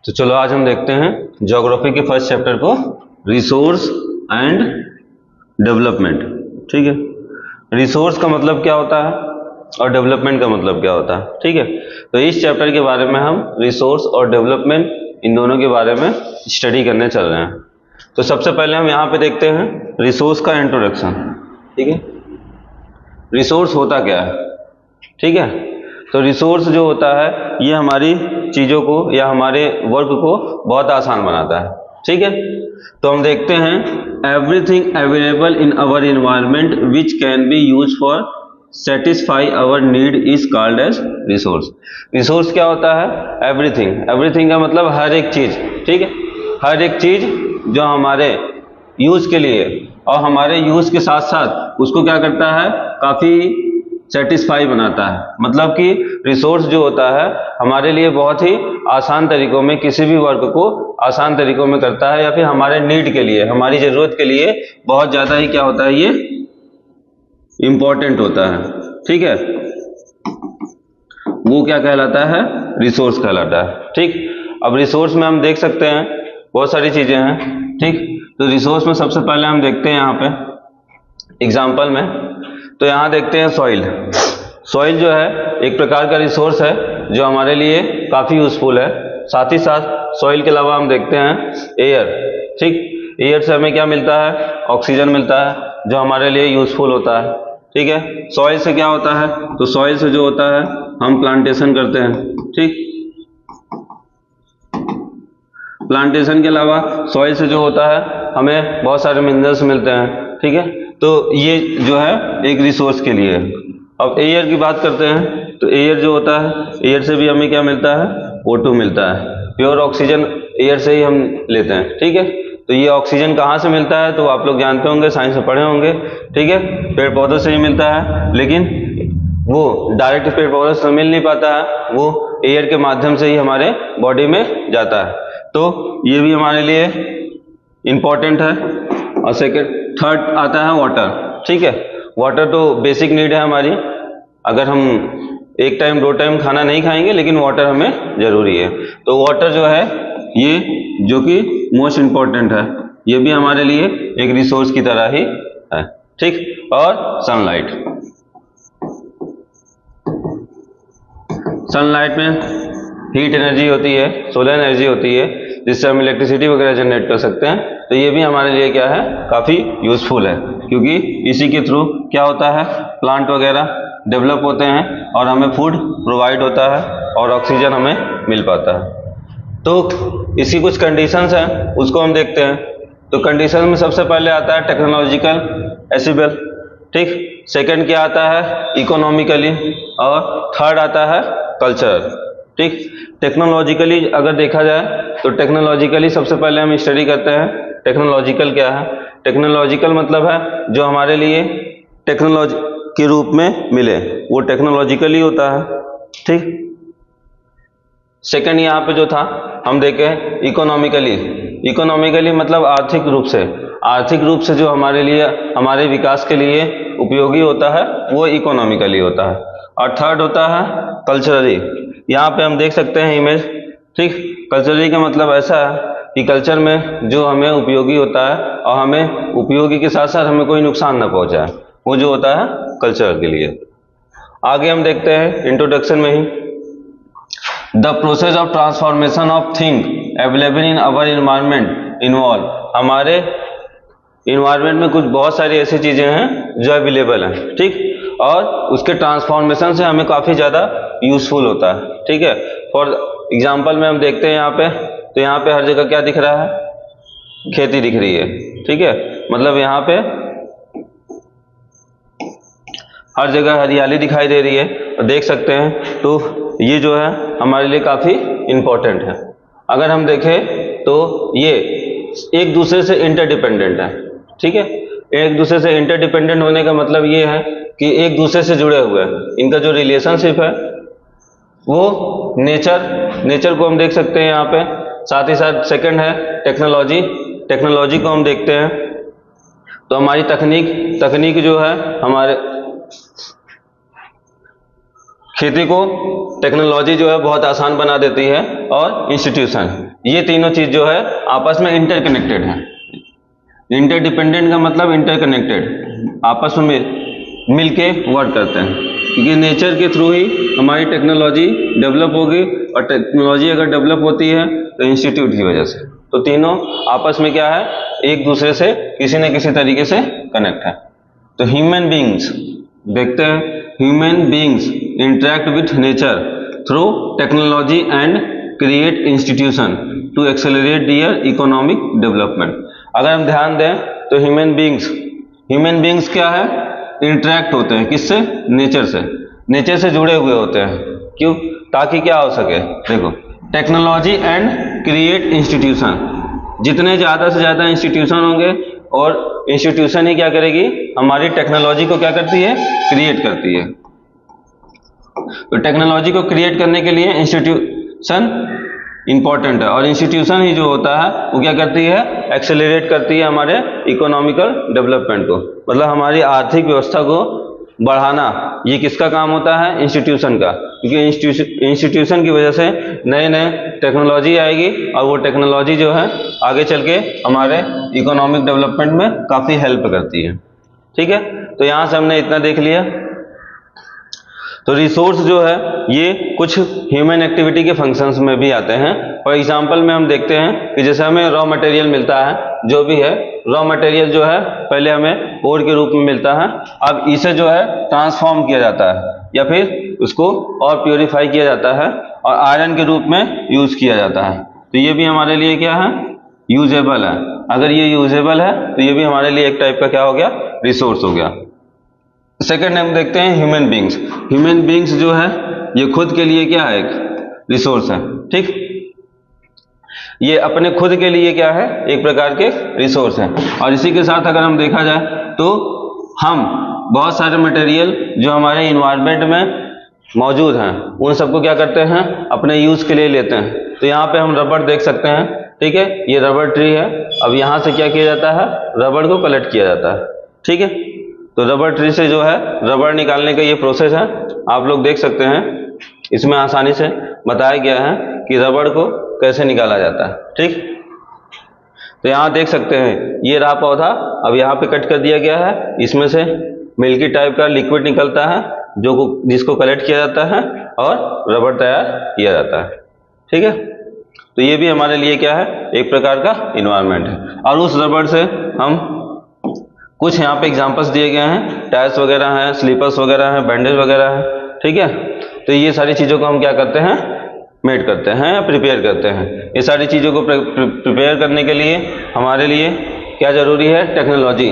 तो चलो आज हम देखते हैं ज्योग्राफी के फर्स्ट चैप्टर को, रिसोर्स एंड डेवलपमेंट। ठीक है, रिसोर्स का मतलब क्या होता है और डेवलपमेंट का मतलब क्या होता है। ठीक है, तो इस चैप्टर के बारे में हम रिसोर्स और डेवलपमेंट इन दोनों के बारे में स्टडी करने चल रहे हैं। तो सबसे पहले हम यहाँ पे देखते हैं रिसोर्स का इंट्रोडक्शन। ठीक है, रिसोर्स होता क्या है। ठीक है, तो रिसोर्स जो होता है ये हमारी चीज़ों को या हमारे वर्क को बहुत आसान बनाता है। ठीक है, तो हम देखते हैं everything available in our environment which can be use for satisfy our need is called as resource. Resource क्या होता है? एवरीथिंग। एवरीथिंग का मतलब हर एक चीज़। ठीक है, हर एक चीज़ जो हमारे यूज़ के लिए और हमारे यूज़ के साथ साथ उसको क्या करता है, काफ़ी सेटिस्फाई बनाता है। मतलब कि रिसोर्स जो होता है हमारे लिए बहुत ही आसान तरीकों में किसी भी वर्क को आसान तरीकों में करता है, या फिर हमारे नीड के लिए, हमारी ज़रूरत के लिए बहुत ज़्यादा ही क्या होता है, ये इम्पोर्टेंट होता है। ठीक है, वो क्या कहलाता है? रिसोर्स कहलाता है। ठीक, अब रिसोर्स में हम देख सकते हैं बहुत सारी चीज़ें हैं। ठीक, तो रिसोर्स में सबसे पहले हम देखते हैं यहाँ पे एग्जाम्पल में, तो यहाँ देखते हैं सॉइल। सॉइल जो है एक प्रकार का रिसोर्स है जो हमारे लिए काफ़ी यूजफुल है। साथ ही साथ सॉइल के अलावा हम देखते हैं एयर। ठीक, एयर से हमें क्या मिलता है? ऑक्सीजन मिलता है जो हमारे लिए यूजफुल होता है। ठीक है, सॉइल से क्या होता है? तो सॉइल से जो होता है हम प्लांटेशन करते हैं। ठीक, प्लांटेशन के अलावा सॉइल से जो होता है हमें बहुत सारे मिनरल्स मिलते हैं। ठीक है, तो ये जो है एक रिसोर्स के लिए। अब एयर की बात करते हैं, तो एयर जो होता है, एयर से भी हमें क्या मिलता है? O2 मिलता है। प्योर ऑक्सीजन एयर से ही हम लेते हैं। ठीक है, तो ये ऑक्सीजन कहाँ से मिलता है? तो आप लोग जानते होंगे, साइंस में पढ़े होंगे। ठीक है, पेड़ पौधों से ही मिलता है, लेकिन वो डायरेक्ट पेड़ पौधों से मिल नहीं पाता है, वो एयर के माध्यम से ही हमारे बॉडी में जाता है। तो ये भी हमारे लिए इम्पोर्टेंट है। और सेकेंड थर्ड आता है वाटर। ठीक है, वाटर तो बेसिक नीड है हमारी। अगर हम एक टाइम दो टाइम खाना नहीं खाएंगे, लेकिन वाटर हमें जरूरी है। तो वाटर जो है ये जो कि मोस्ट इम्पोर्टेंट है, ये भी हमारे लिए एक रिसोर्स की तरह ही है। ठीक, और सनलाइट। सनलाइट में हीट एनर्जी होती है, सोलर एनर्जी होती है, जिससे हम इलेक्ट्रिसिटी वगैरह जनरेट कर सकते हैं। तो ये भी हमारे लिए क्या है? काफ़ी यूजफुल है, क्योंकि इसी के थ्रू क्या होता है, प्लांट वगैरह डेवलप होते हैं और हमें फूड प्रोवाइड होता है और ऑक्सीजन हमें मिल पाता है। तो इसकी कुछ कंडीशंस हैं, उसको हम देखते हैं। तो कंडीशन में सबसे पहले आता है टेक्नोलॉजिकल एसिबल। ठीक, सेकंड क्या आता है? इकोनॉमिकली, और थर्ड आता है कल्चर। ठीक, टेक्नोलॉजिकली अगर देखा जाए तो टेक्नोलॉजिकली सबसे पहले हम स्टडी करते हैं टेक्नोलॉजिकल क्या है। टेक्नोलॉजिकल मतलब है जो हमारे लिए टेक्नोलॉजी के रूप में मिले, वो टेक्नोलॉजिकली होता है। ठीक, सेकंड यहाँ पे जो था हम देखें इकोनॉमिकली। इकोनॉमिकली मतलब आर्थिक रूप से, आर्थिक रूप से जो हमारे लिए, हमारे विकास के लिए उपयोगी होता है, वो इकोनॉमिकली होता है। और थर्ड होता है कल्चरली। यहाँ पे हम देख सकते हैं इमेज। ठीक, कल्चरली का मतलब ऐसा है कि कल्चर में जो हमें उपयोगी होता है और हमें उपयोगी के साथ साथ हमें कोई नुकसान न पहुंचाए, वो जो होता है कल्चर के लिए। आगे हम देखते हैं इंट्रोडक्शन में ही, the process of transformation of thing available in our environment involve. हमारे इन्वायरमेंट में कुछ बहुत सारी ऐसी चीज़ें हैं जो अवेलेबल हैं। ठीक, और उसके ट्रांसफॉर्मेशन से हमें काफ़ी ज़्यादा यूजफुल होता है। ठीक है, फॉर एग्जांपल में हम देखते हैं यहाँ पे, तो यहाँ पे हर जगह क्या दिख रहा है? खेती दिख रही है। ठीक है, मतलब यहाँ पे हर जगह हरियाली दिखाई दे रही है, और देख सकते हैं। तो ये जो है हमारे लिए काफ़ी इम्पोर्टेंट है। अगर हम देखें तो ये एक दूसरे से इंटरडिपेंडेंट है। ठीक है, एक दूसरे से इंटरडिपेंडेंट होने का मतलब ये है कि एक दूसरे से जुड़े हुए हैं। इनका जो रिलेशनशिप है वो नेचर को हम देख सकते हैं यहाँ पे। साथ ही साथ सेकंड है टेक्नोलॉजी। टेक्नोलॉजी को हम देखते हैं तो हमारी तकनीक जो है हमारे खेती को टेक्नोलॉजी जो है बहुत आसान बना देती है। और इंस्टीट्यूशन, ये तीनों चीज जो है आपस में इंटरकनेक्टेड है। इंटरडिपेंडेंट का मतलब इंटरकनेक्टेड, आपस में मिलके वर्क करते हैं, क्योंकि नेचर के थ्रू ही हमारी टेक्नोलॉजी डेवलप होगी, और टेक्नोलॉजी अगर डेवलप होती है तो इंस्टीट्यूट की वजह से। तो तीनों आपस में क्या है, एक दूसरे से किसी न किसी तरीके से कनेक्ट है। तो ह्यूमन बीइंग्स देखते हैं, human beings interact with nature through technology and create institution to accelerate their economic development. अगर हम ध्यान दें तो ह्यूमन बीइंग्स क्या है, इंटरेक्ट होते हैं किससे, नेचर से, नेचर से जुड़े हुए होते हैं। क्यों, ताकि क्या हो सके, देखो टेक्नोलॉजी एंड क्रिएट इंस्टीट्यूशन, जितने ज़्यादा से ज़्यादा इंस्टीट्यूशन होंगे, और इंस्टीट्यूशन ही क्या करेगी, हमारी टेक्नोलॉजी को क्या करती है, क्रिएट करती है। तो टेक्नोलॉजी को क्रिएट करने के लिए इंस्टीट्यूशन इंपॉर्टेंट है, और इंस्टीट्यूशन ही जो होता है वो क्या करती है, एक्सेलरेट करती है हमारे इकोनॉमिकल डेवलपमेंट को, मतलब हमारी आर्थिक व्यवस्था को बढ़ाना। ये किसका काम होता है, इंस्टीट्यूशन का, क्योंकि इंस्टीट्यूशन की वजह से नए नए टेक्नोलॉजी आएगी, और वो टेक्नोलॉजी जो है आगे चल के हमारे इकोनॉमिक डेवलपमेंट में काफ़ी हेल्प करती है। ठीक है, तो यहाँ से हमने इतना देख लिया। तो रिसोर्स जो है ये कुछ ह्यूमन एक्टिविटी के फंक्शंस में भी आते हैं। फॉर एग्जांपल में हम देखते हैं कि जैसे हमें रॉ मटेरियल मिलता है, जो भी है रॉ मटेरियल जो है पहले हमें ओर के रूप में मिलता है, अब इसे जो है ट्रांसफॉर्म किया जाता है, या फिर उसको और प्योरीफाई किया जाता है, और आयरन के रूप में यूज किया जाता है। तो ये भी हमारे लिए क्या है, यूजेबल है। अगर ये यूजेबल है तो ये भी हमारे लिए एक टाइप का क्या हो गया, रिसोर्स हो गया। सेकेंड हम देखते हैं ह्यूमन बीइंग्स जो है ये खुद के लिए क्या है, एक रिसोर्स है। ठीक, ये अपने खुद के लिए क्या है, एक प्रकार के रिसोर्स है। और इसी के साथ अगर हम देखा जाए तो हम बहुत सारे मटेरियल जो हमारे इन्वायरमेंट में मौजूद हैं उन सबको क्या करते हैं, अपने यूज के लिए लेते हैं। तो यहाँ पे हम रबड़ देख सकते हैं, ठीक है, ये रबड़ ट्री है। अब यहाँ से क्या किया जाता है, रबड़ को कलेक्ट किया जाता है। ठीक है, तो रबड़ ट्री से जो है रबड़ निकालने का ये प्रोसेस है, आप लोग देख सकते हैं। इसमें आसानी से बताया गया है कि रबड़ को कैसे निकाला जाता है। ठीक, तो यहाँ देख सकते हैं ये रहा पौधा, अब यहाँ पे कट कर दिया गया है, इसमें से मिल्की टाइप का लिक्विड निकलता है जिसको कलेक्ट किया जाता है और रबड़ तैयार किया जाता है। ठीक है, तो ये भी हमारे लिए क्या है, एक प्रकार का इन्वायरमेंट है। और उस रबड़ से हम कुछ यहाँ पे एग्जांपल्स दिए गए हैं, टायर्स वगैरह हैं, स्लीपर्स वगैरह हैं, बैंडेज वगैरह हैं। ठीक है, तो ये सारी चीज़ों को हम क्या करते हैं, मेड करते हैं या प्रिपेयर करते हैं। ये सारी चीज़ों को प्रिपेयर करने के लिए हमारे लिए क्या ज़रूरी है, टेक्नोलॉजी,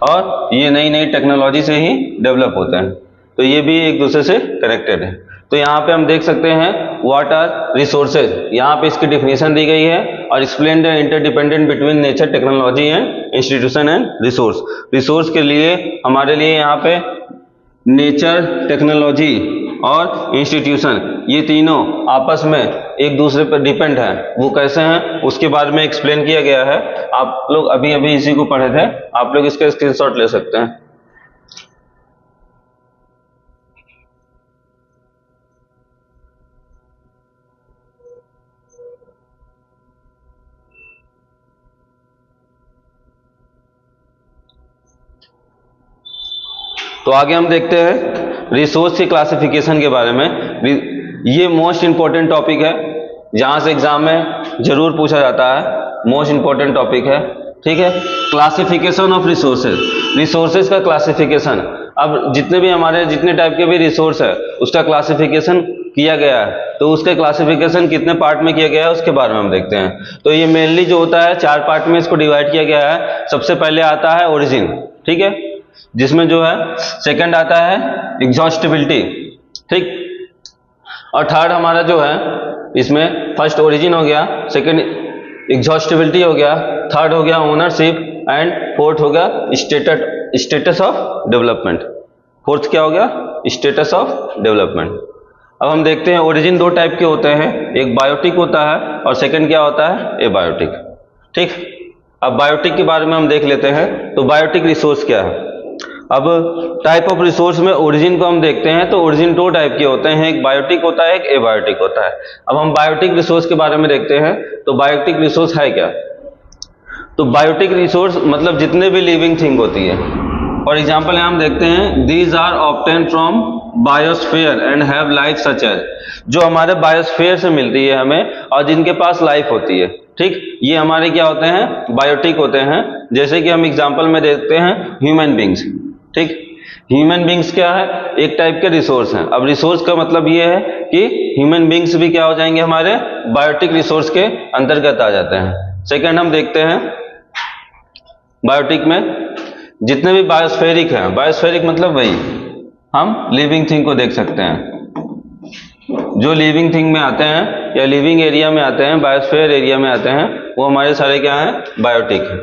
और ये नई नई टेक्नोलॉजी से ही डेवलप होते हैं। तो ये भी एक दूसरे से कनेक्टेड है। तो यहाँ पे हम देख सकते हैं व्हाट आर रिसोर्सेज, यहाँ पे इसकी डिफिनेशन दी गई है, और explain the interdependent between nature, technology and institution and resource. Resource के लिए हमारे लिए यहाँ पे नेचर, टेक्नोलॉजी और इंस्टीट्यूशन, ये तीनों आपस में एक दूसरे पर डिपेंड है। वो कैसे हैं उसके बारे में एक्सप्लेन किया गया है। आप लोग अभी अभी इसी को पढ़े थे, आप लोग इसका स्क्रीनशॉट ले सकते हैं। तो आगे हम देखते हैं रिसोर्स की क्लासिफिकेशन के बारे में। ये मोस्ट इंपॉर्टेंट टॉपिक है, जहां से एग्जाम में जरूर पूछा जाता है, मोस्ट इंपॉर्टेंट टॉपिक है। ठीक है, क्लासिफिकेशन ऑफ रिसोर्सेज का क्लासिफिकेशन। अब जितने भी हमारे जितने टाइप के भी रिसोर्स है उसका क्लासिफिकेशन किया गया है, तो उसके क्लासिफिकेशन कितने पार्ट में किया गया है उसके बारे में हम देखते हैं। तो ये मेनली जो होता है 4 पार्ट में इसको डिवाइड किया गया है। सबसे पहले आता है ओरिजिन, ठीक है, जिसमें जो है सेकंड आता है एग्जॉस्टिबिलिटी, ठीक, और थर्ड हमारा जो है इसमें फर्स्ट ओरिजिन हो गया, सेकंड एग्जॉस्टिबिलिटी हो गया, थर्ड हो गया ओनरशिप, एंड फोर्थ हो गया स्टेटस ऑफ डेवलपमेंट। फोर्थ क्या हो गया, स्टेटस ऑफ डेवलपमेंट। अब हम देखते हैं ओरिजिन 2 टाइप के होते हैं, एक बायोटिक होता है और सेकंड क्या होता है, एबायोटिक। ठीक, अब बायोटिक के बारे में हम देख लेते हैं। तो बायोटिक रिसोर्स क्या है, अब टाइप ऑफ रिसोर्स में ओरिजिन को हम देखते हैं तो ओरिजिन दो टाइप के होते हैं, एक बायोटिक होता है, एक एबायोटिक होता है। अब हम बायोटिक रिसोर्स के बारे में देखते हैं तो बायोटिक रिसोर्स है क्या। तो बायोटिक रिसोर्स मतलब जितने भी लिविंग थिंग होती है। फॉर एग्जाम्पल यहाँ हम देखते हैं these are obtain from biosphere and have life such as, जो हमारे बायोस्फीयर से मिलती है हमें और जिनके पास लाइफ होती है, ठीक, ये हमारे क्या होते हैं, बायोटिक होते हैं। जैसे कि हम एग्जाम्पल में देखते हैं ह्यूमन बींग्स, ठीक, ह्यूमन बींग्स क्या है, एक टाइप के रिसोर्स हैं। अब रिसोर्स का मतलब ये है कि ह्यूमन बींग्स भी क्या हो जाएंगे, हमारे बायोटिक रिसोर्स के अंतर्गत आ जाते हैं। सेकंड हम देखते हैं बायोटिक में जितने भी बायोस्फेरिक हैं, बायोस्फेरिक मतलब वही हम लिविंग थिंग को देख सकते हैं, जो लिविंग थिंग में आते हैं या लिविंग एरिया में आते हैं, बायोस्फीयर एरिया में आते हैं, वो हमारे सारे क्या हैं, बायोटिक हैं,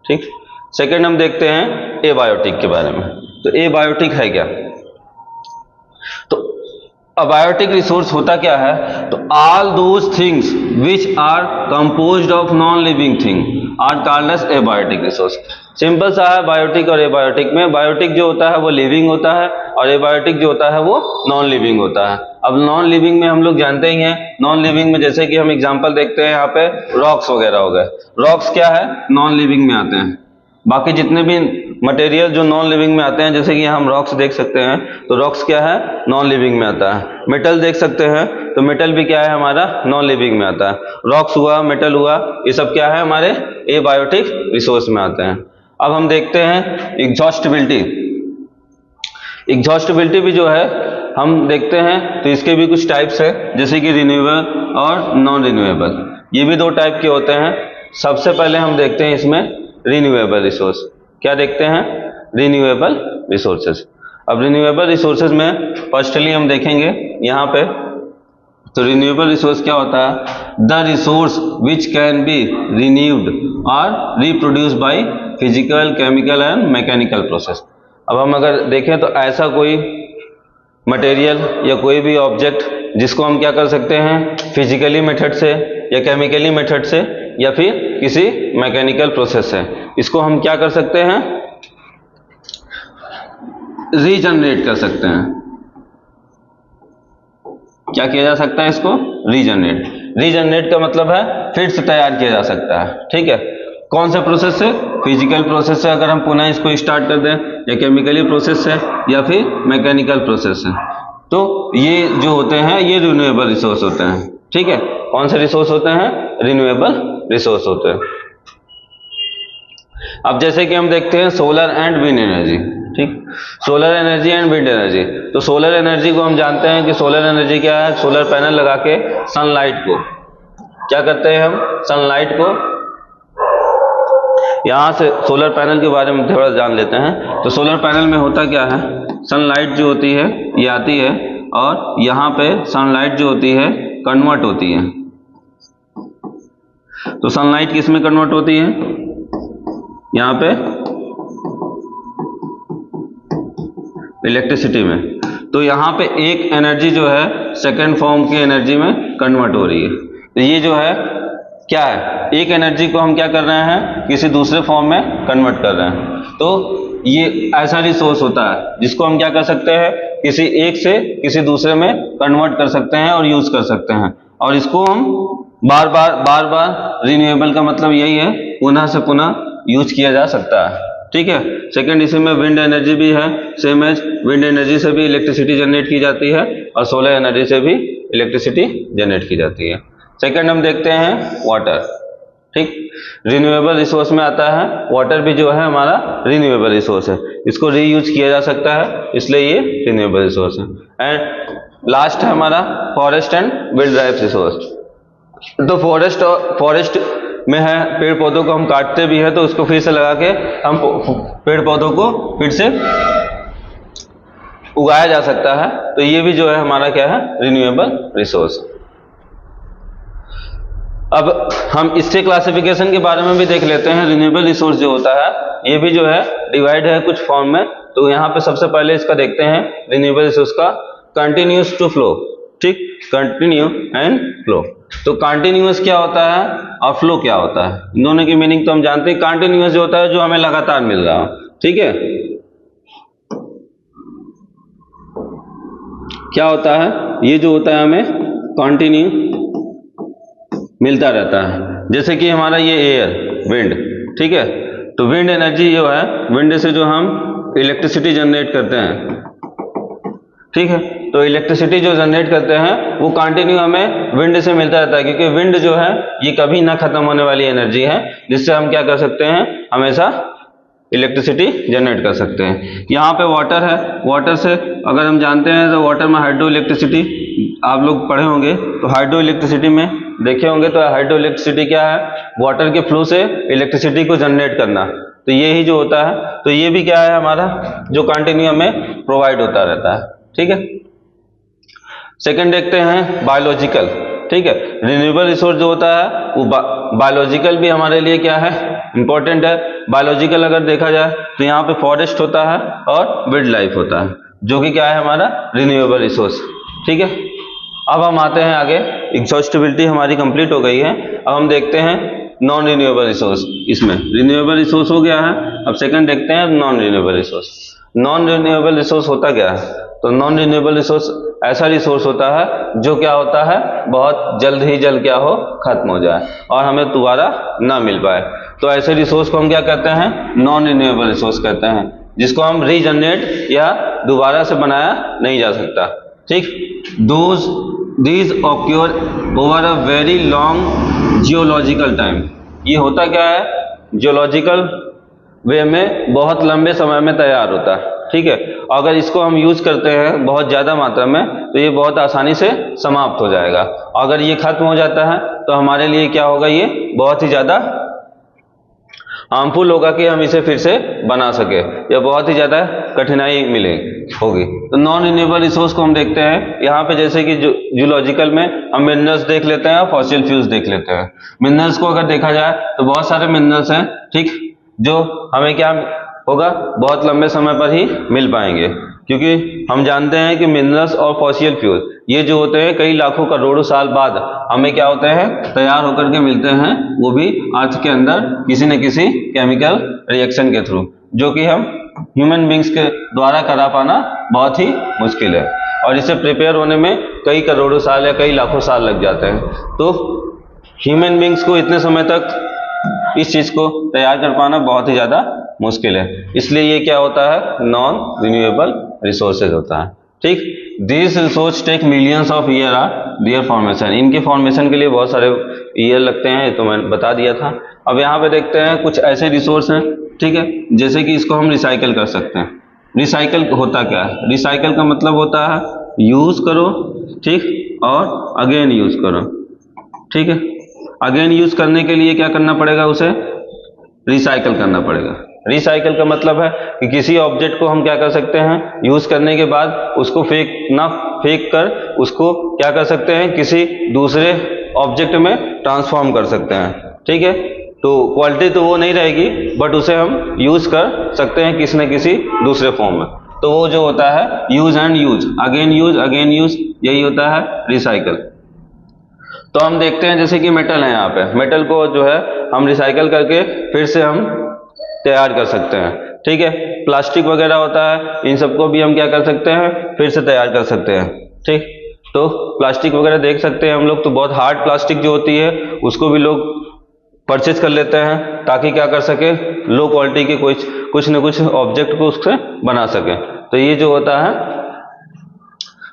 ठीक। सेकंड हम देखते हैं एबायोटिक के बारे में। तो एबायोटिक है क्या, तो अबायोटिक रिसोर्स होता क्या है, तो all those things which are composed of non living thing are called as abiotic resource. Simple सा है बायोटिक और एबायोटिक में। बायोटिक जो होता है वो लिविंग होता है और एबायोटिक जो होता है वो नॉन लिविंग होता है। अब नॉन लिविंग में हम लोग जानते ही हैं, नॉन लिविंग में जैसे कि हम एग्जांपल देखते हैं यहाँ पे रॉक्स वगैरह हो गए। रॉक्स क्या है, नॉन लिविंग में आते हैं। बाकी जितने भी मटेरियल जो नॉन लिविंग में आते हैं, जैसे कि हम रॉक्स देख सकते हैं तो रॉक्स क्या है, नॉन लिविंग में आता है। मेटल देख सकते हैं तो मेटल भी क्या है, हमारा नॉन लिविंग में आता है। रॉक्स हुआ, मेटल हुआ, ये सब क्या है, हमारे एबायोटिक रिसोर्स में आते हैं। अब हम देखते हैं एग्जॉस्टिबिलिटी। एग्जॉस्टिबिलिटी भी जो है हम देखते हैं तो इसके भी कुछ टाइप्स है, जैसे कि रिन्यूएबल और नॉन रिन्यूएबल, ये भी दो टाइप के होते हैं। सबसे पहले हम देखते हैं इसमें रिन्यूएबल रिसोर्स। क्या देखते हैं, रिन्यूएबल रिसोर्सेज। अब रिन्यूएबल रिसोर्सेज में फर्स्टली हम देखेंगे यहाँ पे, तो रिन्यूएबल रिसोर्स क्या होता है, the resource which can be renewed और reproduce by physical, chemical and mechanical process. अब हम अगर देखें तो ऐसा कोई मटेरियल या कोई भी ऑब्जेक्ट जिसको हम क्या कर सकते हैं, फिजिकली मेथड से या केमिकली मेथड से या फिर किसी मैकेनिकल प्रोसेस से, इसको हम क्या कर सकते हैं, रीजनरेट कर सकते हैं। क्या किया जा सकता है इसको, रीजनरेट। रीजनरेट का मतलब है फिर से तैयार किया जा सकता है, ठीक है। कौन से प्रोसेस से, फिजिकल प्रोसेस से अगर हम पुनः इसको स्टार्ट कर दें, या केमिकली प्रोसेस से या फिर मैकेनिकल प्रोसेस से, तो ये जो होते हैं ये रिन्यूएबल रिसोर्स होते हैं, ठीक है। कौन से रिसोर्स होते हैं, रिन्यूएबल रिसोर्स होते हैं। अब जैसे कि हम देखते हैं सोलर एंड विंड एनर्जी, ठीक, solar energy and wind energy. तो सोलर एनर्जी को हम जानते हैं कि सोलर एनर्जी क्या है, सोलर पैनल लगा के सनलाइट को क्या करते हैं हम, सनलाइट को, यहाँ से सोलर पैनल के बारे में थोड़ा जान लेते हैं। तो सोलर पैनल में होता क्या है, सनलाइट जो होती है ये आती है और यहाँ पे सनलाइट जो होती है कन्वर्ट होती है। तो सनलाइट किस में कन्वर्ट होती है, यहाँ पे इलेक्ट्रिसिटी में। तो यहाँ पे एक एनर्जी जो है सेकेंड फॉर्म की एनर्जी में कन्वर्ट हो रही है। तो ये जो है क्या है, एक एनर्जी को हम क्या कर रहे हैं, किसी दूसरे फॉर्म में कन्वर्ट कर रहे हैं। तो ये ऐसा रिसोर्स होता है जिसको हम क्या कर सकते हैं, किसी एक से किसी दूसरे में कन्वर्ट कर सकते हैं और यूज कर सकते हैं। और इसको हम बार बार रिन्यूएबल का मतलब यही है, पुनः से पुनः यूज किया जा सकता है, ठीक है। सेकंड इसी में विंड एनर्जी भी है, सेम एज विंड एनर्जी से भी इलेक्ट्रिसिटी जनरेट की जाती है और सोलर एनर्जी से भी इलेक्ट्रिसिटी जनरेट की जाती है। सेकंड हम देखते हैं वाटर, ठीक, रिन्यूएबल रिसोर्स में आता है। वाटर भी जो है हमारा रिन्यूएबल रिसोर्स है, इसको रीयूज किया जा सकता है, इसलिए ये रिन्यूएबल रिसोर्स है। एंड लास्ट है हमारा forest and wildlife resource. तो फॉरेस्ट में है, पेड़ पौधों को हम काटते भी है तो उसको फिर से लगा के हम पेड़ पौधों को फिर से उगाया जा सकता है। तो ये भी जो है हमारा क्या है, रिन्यूएबल रिसोर्स। अब हम इससे क्लासिफिकेशन के बारे में भी देख लेते हैं। रिन्यूएबल रिसोर्स जो होता है ये भी जो है डिवाइड है कुछ फॉर्म में। तो यहाँ पे सबसे पहले इसका देखते हैं रिन्यूएबल रिसोर्स का कंटिन्यूस टू फ्लो, ठीक, कंटिन्यू एंड फ्लो। तो कंटिन्यूस क्या होता है और फ्लो क्या होता है, इन दोनों की मीनिंग तो हम जानते हैं। कंटिन्यूस जो होता है जो हमें लगातार मिल रहा हो, ठीक है, क्या होता है, ये जो होता है हमें कंटिन्यू मिलता रहता है। जैसे कि हमारा ये एयर, विंड, ठीक है, तो विंड एनर्जी जो है, विंड से जो हम इलेक्ट्रिसिटी जनरेट करते हैं, ठीक है, तो इलेक्ट्रिसिटी जो जनरेट करते हैं वो कंटिन्यू हमें विंड से मिलता रहता है, क्योंकि विंड जो है ये कभी ना खत्म होने वाली एनर्जी है, जिससे हम क्या कर सकते हैं, हमेशा इलेक्ट्रिसिटी जनरेट कर सकते हैं। यहाँ पे वाटर है, वाटर से अगर हम जानते हैं तो वाटर में हाइड्रो इलेक्ट्रिसिटी आप लोग पढ़े होंगे, तो हाइड्रो इलेक्ट्रिसिटी में देखे होंगे, तो हाइड्रो इलेक्ट्रिसिटी क्या है, वाटर के फ्लो से इलेक्ट्रिसिटी को जनरेट करना, तो ये ही जो होता है, तो ये भी क्या है हमारा जो कंटिन्यू हमें प्रोवाइड होता रहता है, ठीक है। सेकंड देखते हैं बायोलॉजिकल, ठीक है, रिन्यूएबल रिसोर्स जो होता है वो बायोलॉजिकल भी हमारे लिए क्या है, इंपॉर्टेंट है। बायोलॉजिकल अगर देखा जाए तो यहाँ पे फॉरेस्ट होता है और वाइल्ड लाइफ होता है, जो कि क्या है हमारा रिन्यूएबल रिसोर्स, ठीक है। अब हम आते हैं आगे, एग्जॉस्टिबिलिटी हमारी कंप्लीट हो गई है, अब हम देखते हैं नॉन रिन्यूएबल रिसोर्स। इसमें रिन्यूएबल रिसोर्स हो गया है, अब सेकंड देखते हैं non renewable resource. Non renewable resource होता क्या है, तो नॉन रिन्यूएबल रिसोर्स ऐसा रिसोर्स होता है जो क्या होता है, बहुत जल्द ही जल्द क्या हो, खत्म हो जाए और हमें दोबारा ना मिल पाए, तो ऐसे रिसोर्स को हम क्या कहते हैं, नॉन रिन्यूएबल रिसोर्स कहते हैं, जिसको हम रीजनरेट या दोबारा से बनाया नहीं जा सकता, ठीक। These occur over a very long geological time. ये होता क्या है, जियोलॉजिकल वे में बहुत लंबे समय में तैयार होता है, ठीक है। अगर इसको हम यूज करते हैं बहुत ज्यादा मात्रा में तो ये बहुत आसानी से समाप्त हो जाएगा, अगर ये खत्म हो जाता है तो हमारे लिए क्या होगा, ये बहुत ही ज्यादा हार्मफुल होगा कि हम इसे फिर से बना सके, या बहुत ही ज्यादा कठिनाई होगी। तो नॉन रिन्यूएबल रिसोर्स को हम देखते हैं यहाँ पे, जैसे कि जियोलॉजिकल में हम मिनरल्स देख लेते हैं और फॉसिल फ्यूल्स देख लेते हैं। मिनरल्स को अगर देखा जाए तो बहुत सारे मिनरल्स हैं, ठीक, जो हमें क्या होगा, बहुत लंबे समय पर ही मिल पाएंगे, क्योंकि हम जानते हैं कि मिनरल्स और फॉसिल फ्यूल ये जो होते हैं कई लाखों करोड़ों साल बाद हमें क्या होते हैं, तैयार होकर के मिलते हैं, वो भी अर्थ के अंदर किसी न किसी केमिकल रिएक्शन के थ्रू, जो कि हम ह्यूमन बींग्स के द्वारा करा पाना बहुत ही मुश्किल है, और इसे प्रिपेयर होने में कई करोड़ों साल या कई लाखों साल लग जाते हैं। तो ह्यूमन बींग्स को इतने समय तक इस चीज को तैयार कर पाना बहुत ही ज्यादा मुश्किल है, इसलिए ये क्या होता है, नॉन रिन्यूएबल रिसोर्सेज होता है, ठीक। This resource take millions of year are there formation. इनके फॉर्मेशन के लिए बहुत सारे ईयर लगते हैं, तो मैंने बता दिया था। अब यहाँ पे देखते हैं कुछ ऐसे रिसोर्स हैं, ठीक है, जैसे कि इसको हम रिसाइकल कर सकते हैं। रिसाइकल होता क्या है, रिसाइकल का मतलब होता है यूज करो, ठीक, और अगेन यूज करो, ठीक है। अगेन यूज करने के लिए क्या करना पड़ेगा, उसे रिसाइकल करना पड़ेगा। रिसाइकल का मतलब है कि किसी ऑब्जेक्ट को हम क्या कर सकते हैं, यूज करने के बाद उसको फेंक कर उसको क्या कर सकते हैं, किसी दूसरे ऑब्जेक्ट में ट्रांसफॉर्म कर सकते हैं, ठीक है। तो क्वालिटी तो वो नहीं रहेगी, बट उसे हम यूज कर सकते हैं किसी न किसी दूसरे फॉर्म में, तो वो जो होता है use and use, again use, यही होता है रिसाइकल। तो हम देखते हैं जैसे कि मेटल है, यहाँ पे मेटल को जो है हम रिसाइकल करके फिर से हम तैयार कर सकते हैं, ठीक है। प्लास्टिक वगैरह होता है, इन सबको भी हम क्या कर सकते हैं, फिर से तैयार कर सकते हैं, ठीक। तो प्लास्टिक वगैरह देख सकते हैं हम लोग, तो बहुत हार्ड प्लास्टिक जो होती है उसको भी लोग परचेज कर लेते हैं, ताकि क्या कर सके, लो क्वालिटी के कुछ न कुछ ऑब्जेक्ट को उससे बना सके। तो ये जो होता है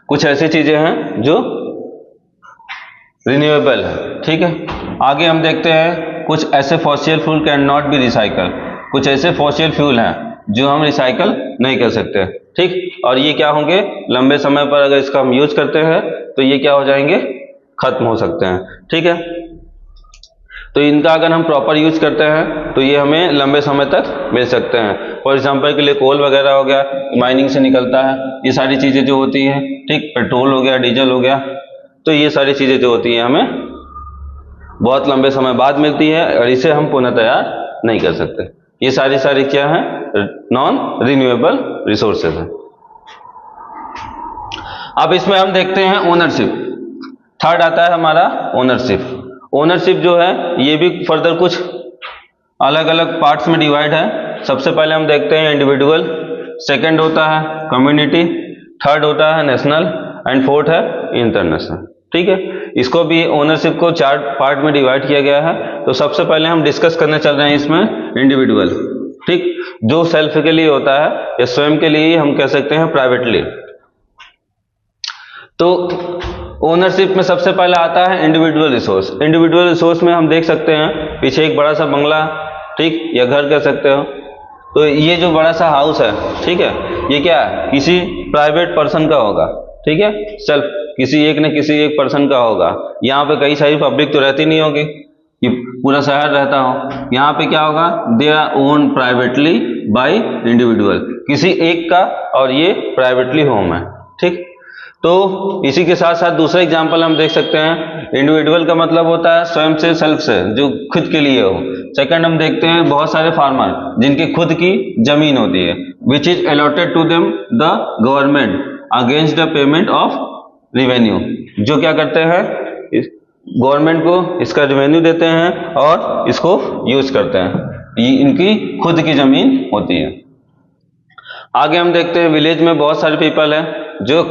कुछ ऐसी चीजें हैं जो रिन्यूएबल है, ठीक है। आगे हम देखते हैं कुछ ऐसे fossil fuel can not be recycle. कुछ ऐसे फॉसिल फ्यूल हैं जो हम रिसाइकल नहीं कर सकते, ठीक, और ये क्या होंगे, लंबे समय पर अगर इसका हम यूज करते हैं तो ये क्या हो जाएंगे, खत्म हो सकते हैं, ठीक है। तो इनका अगर हम प्रॉपर यूज करते हैं तो ये हमें लंबे समय तक मिल सकते हैं। फॉर एग्जांपल के लिए कोल वगैरह हो गया, माइनिंग से निकलता है, ये सारी चीजें जो होती हैं, ठीक, पेट्रोल हो गया, डीजल हो गया, तो ये सारी चीजें जो होती हैं हमें बहुत लंबे समय बाद मिलती है, और इसे हम पुनः तैयार नहीं कर सकते। ये सारी क्या है, नॉन रिन्यूएबल रिसोर्सेज है। अब इसमें हम देखते हैं ओनरशिप। थर्ड आता है हमारा ओनरशिप। ओनरशिप जो है ये भी फर्दर कुछ अलग अलग पार्ट्स में डिवाइड है। सबसे पहले हम देखते हैं इंडिविजुअल, सेकंड होता है कम्युनिटी, थर्ड होता है नेशनल एंड फोर्थ है इंटरनेशनल। ठीक है, इसको भी ओनरशिप को 4 पार्ट में डिवाइड किया गया है। तो सबसे पहले हम डिस्कस करने चल रहे हैं इसमें इंडिविजुअल। ठीक, जो सेल्फ के लिए होता है या स्वयं के लिए हम कह सकते हैं प्राइवेटली। तो ओनरशिप में सबसे पहले आता है इंडिविजुअल रिसोर्स। इंडिविजुअल रिसोर्स में हम देख सकते हैं पीछे एक बड़ा सा बंगला, ठीक, या घर कह सकते हो। तो ये जो बड़ा सा हाउस है, ठीक है, ये क्या है, किसी प्राइवेट पर्सन का होगा। ठीक है, सेल्फ किसी एक न किसी एक पर्सन का होगा। यहाँ पे कई सारी पब्लिक तो रहती नहीं होगी, ये पूरा शहर रहता हो। यहाँ पे क्या होगा, they our own privately by individual, किसी एक का, और ये प्राइवेटली होम है। ठीक, तो इसी के साथ साथ दूसरा एग्जांपल हम देख सकते हैं। इंडिविजुअल का मतलब होता है स्वयं से, सेल्फ से, जो खुद के लिए हो। सेकंड हम देखते हैं बहुत सारे फार्मर जिनकी खुद की जमीन होती है, which is allotted to them the government against the payment of revenue, जो क्या करते हैं, गवर्नमेंट को इसका रिवेन्यू देते हैं और इसको यूज करते हैं। ये इनकी खुद की जमीन होती है। आगे हम देखते हैं विलेज में बहुत सारे पीपल हैं जो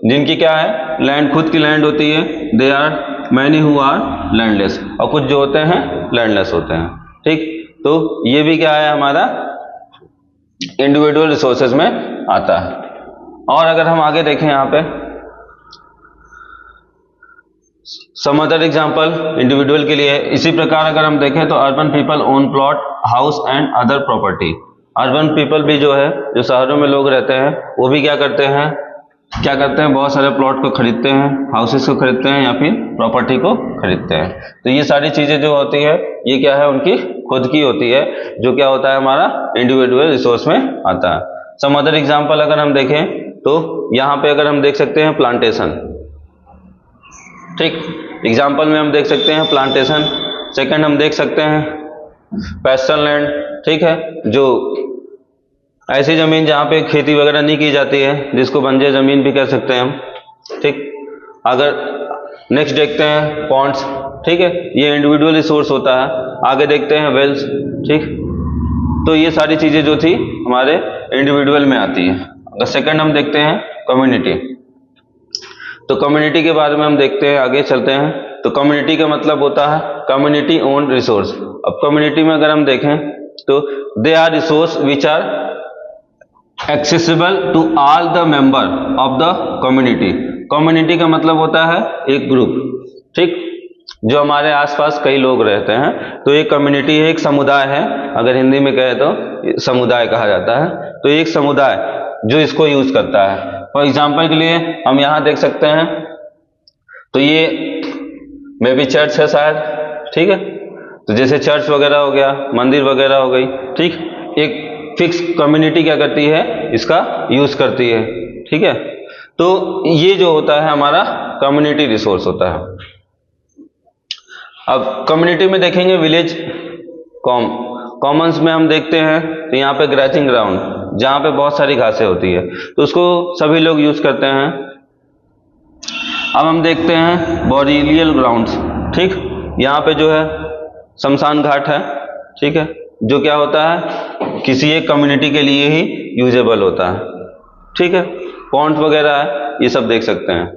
जिनकी क्या है, लैंड, खुद की लैंड होती है। They are many who are landless, और कुछ जो होते हैं लैंडलेस होते हैं। ठीक, तो ये भी क्या है, हमारा इंडिविजुअल रिसोर्सेज में आता है। और अगर हम आगे देखें यहाँ पे सम अदर एग्जाम्पल इंडिविजुअल के लिए, इसी प्रकार अगर हम देखें तो urban people own plot, house and other property. Urban people भी जो है, जो शहरों में लोग रहते हैं, वो भी क्या करते हैं, बहुत सारे प्लॉट को खरीदते हैं, हाउसेस को खरीदते हैं, या फिर प्रॉपर्टी को खरीदते हैं। तो ये सारी चीजें जो होती है, ये क्या है, उनकी खुद की होती है, जो क्या होता है, हमारा इंडिविजुअल रिसोर्स में आता है। सम अदर एग्जाम्पल अगर हम देखें तो यहाँ पे अगर हम देख सकते हैं प्लांटेशन। ठीक, एग्जाम्पल में हम देख सकते हैं प्लांटेशन। सेकंड हम देख सकते हैं पैस्टल लैंड। ठीक है, जो ऐसी जमीन जहाँ पे खेती वगैरह नहीं की जाती है, जिसको बंजर जमीन भी कह सकते हैं हम। ठीक, अगर नेक्स्ट देखते हैं पॉन्ड्स। ठीक है, ये इंडिविजुअल रिसोर्स होता है। आगे देखते हैं वेल्स। ठीक, तो ये सारी चीजें जो थी हमारे इंडिविजुअल में आती है। अगर सेकंड हम देखते हैं कम्युनिटी, तो कम्युनिटी के बारे में हम देखते हैं, आगे चलते हैं। तो कम्युनिटी का मतलब होता है कम्युनिटी ओन रिसोर्स। अब कम्युनिटी में अगर हम देखें तो they are resource which are accessible to all the member of the community. Community का मतलब होता है एक ग्रुप। ठीक, जो हमारे आसपास कई लोग रहते हैं, तो एक कम्युनिटी है, एक समुदाय है। अगर हिंदी में कहे तो समुदाय कहा जाता है। तो एक समुदाय जो इसको यूज करता है। फॉर एग्जाम्पल के लिए हम यहाँ देख सकते हैं, तो ये मे बी चर्च है शायद। ठीक है, तो जैसे चर्च वगैरह हो गया, मंदिर वगैरह हो गई। ठीक, एक फिक्स कम्युनिटी क्या करती है, इसका यूज करती है। ठीक है, तो ये जो होता है हमारा कम्युनिटी रिसोर्स होता है। अब कम्युनिटी में देखेंगे विलेज कॉमन्स में हम देखते हैं, तो यहाँ पे ग्रेजिंग ग्राउंड, जहाँ पे बहुत सारी घासें होती है, तो उसको सभी लोग यूज करते हैं। अब हम देखते हैं बॉरियल ग्राउंड्स। ठीक, यहाँ पे जो है शमशान घाट है। ठीक है, जो क्या होता है, किसी एक कम्युनिटी के लिए ही यूजेबल होता है। ठीक है, पॉन्ड वगैरह है, ये सब देख सकते हैं।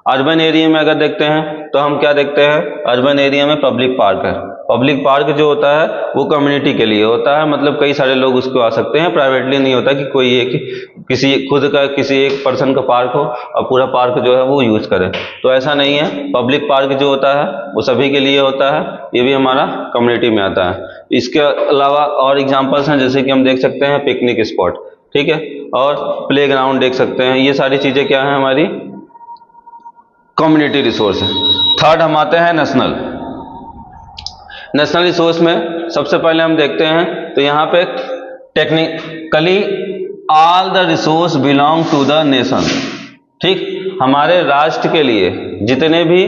अर्बन एरिया में अगर देखते हैं तो हम क्या देखते हैं, अर्बन एरिया में पब्लिक पार्क है। पब्लिक पार्क जो होता है वो कम्युनिटी के लिए होता है, मतलब कई सारे लोग उसको आ सकते हैं, प्राइवेटली नहीं होता कि कोई एक किसी खुद का किसी एक पर्सन का पार्क हो और पूरा पार्क जो है वो यूज करे। तो ऐसा नहीं है, पब्लिक पार्क जो होता है वो सभी के लिए होता है। ये भी हमारा कम्युनिटी में आता है। इसके अलावा और एग्जाम्पल्स हैं, जैसे कि हम देख सकते हैं पिकनिक स्पॉट। ठीक है, और प्ले ग्राउंड देख सकते हैं। ये सारी चीजें क्या है, हमारी कम्युनिटी रिसोर्स है। थर्ड हम आते हैं नेशनल रिसोर्स में। सबसे पहले हम देखते हैं, तो यहाँ पे technically all the resource belong to the nation. ठीक, हमारे राष्ट्र के लिए जितने भी